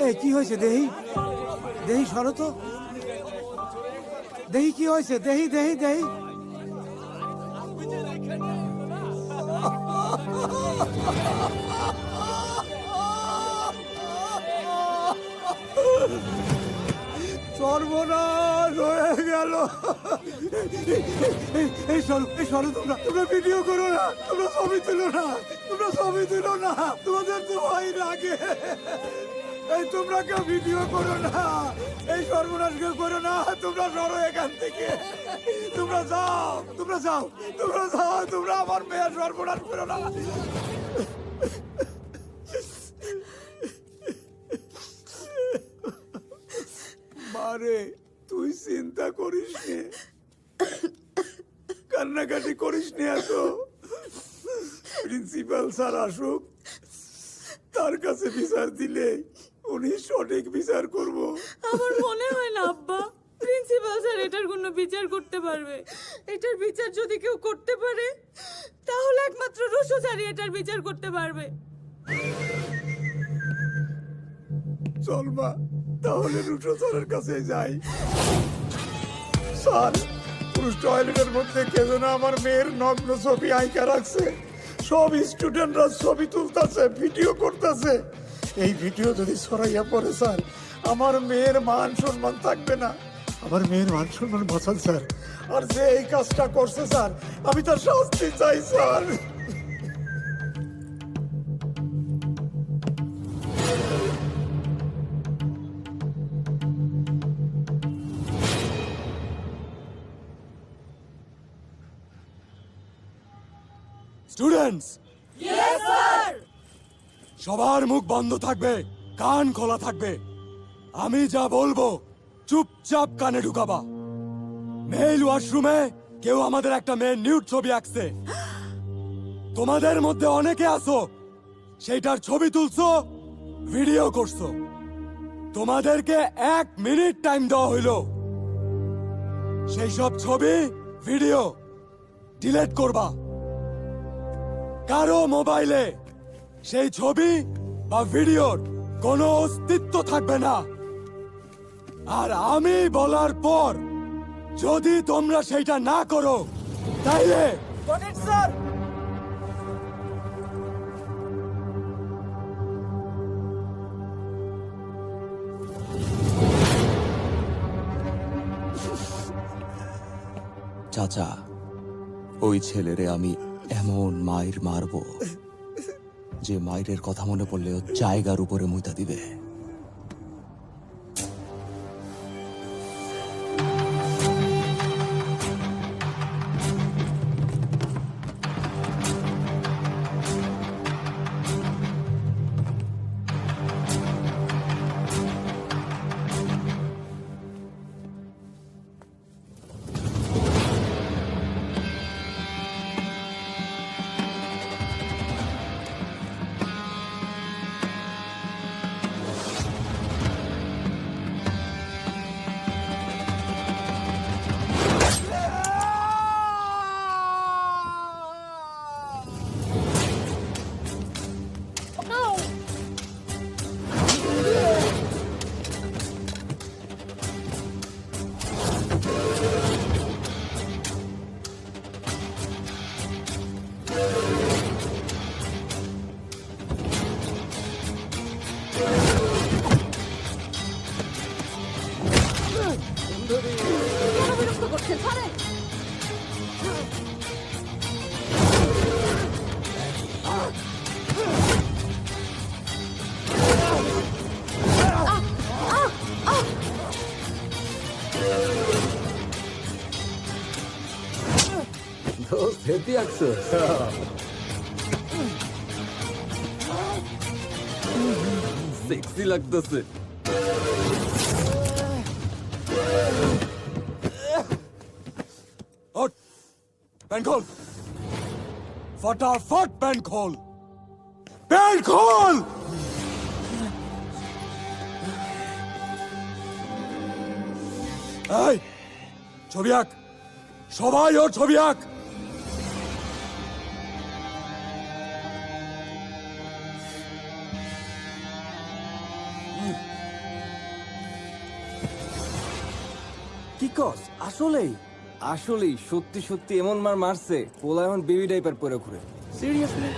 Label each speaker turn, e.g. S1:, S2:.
S1: এই কি হয়েছে দেহি দেহি সরো তো দেহি কি হয়েছে দেহি দেহি দেহি সর্বনাশ হয়ে গেল। এই সরো তোমরা তোমরা ভিডিও করো না, তোমরা ছবি তুলো না, তোমরা ছবি তুলো না, তোমাদের তো ভয় লাগে। এই তোমরা কেউ ভিডিও করো না, এই সর্বনাশ কেউ করো না, তোমরা সরো এখান থেকে। তোমরা যাও তোমরা যাও তোমরা যাও, তোমরা আমার মেয়ের সর্বনাশ করো না। মারে তুই চিন্তা করিস নে, কান্নাকাটি করিস নে এত। প্রিন্সিপাল স্যার আসুক, তার কাছে বিচার দিলে উনি সঠিক বিচার করব।
S2: আমার মনে হয় না আব্বা প্রিন্সিপাল স্যার এটার কোনো বিচার করতে পারবে। এটার বিচার যদি কেউ করতে পারে তাহলে একমাত্র রুশো স্যারই এটার বিচার করতে পারবে।
S1: চল মা তাহলে রুশো স্যারের কাছে যাই। স্যার পুরুষ টয়লেটের মধ্যে কে যেন আমার মেয়ের নগ্ন ছবি আঁকা রাখছে, সব স্টুডেন্টরা ছবি তুলতেছে, ভিডিও করতেছে। এই ভিডিও যদি ছড়াইয়া পড়ে স্যার, আমার মেয়ের মান সম্মান থাকবে না। আমার মেয়ের মান সম্মান বাঁচান স্যার। আর যে এই কাজটা করছে স্যার, আমি তার শাস্তি চাই স্যার।
S3: স্টুডেন্টস, সবার মুখ বন্ধ থাকবে, কান খোলা থাকবে। আমি যা বলবো চুপচাপ কানে ঢুকাবা। মেল ওয়াশরুমে কেউ আমাদের একটা মেয়ের নিউড ছবি আঁকছে। তোমাদের মধ্যে অনেকে আছো সেইটার ছবি তুলছো, ভিডিও করছো। তোমাদেরকে 1 মিনিট টাইম দেওয়া হইলো। সেই সব ছবি ভিডিও ডিলিট করবা। কারো মোবাইলে সেই ছবি বা ভিডিওর কোনো অস্তিত্ব থাকবে না। আর আমি বলার পর যদি তোমরা সেইটা না করো তাইলে
S1: স্যার
S4: চাচা, ওই ছেলেরে আমি এমন মাইর মারবো যে মাইরের কথা মনে পড়লেও জায়গার উপরে মুইতা দিবে। হেতি আঁকছো, সেক্সি লাগতেছে।
S3: पैंट खोल, फटाफट पैंट खोल, पैंट खोल। এই ছবি আঁক, সবাই ওর ছবি আঁক।
S5: কি কস আসলেই?
S6: আসলেই সত্যি সত্যি এমন মার মারছে পোলা এখন বেবি ডাইপার পরে ঘুরে।
S5: সিরিয়াসলি?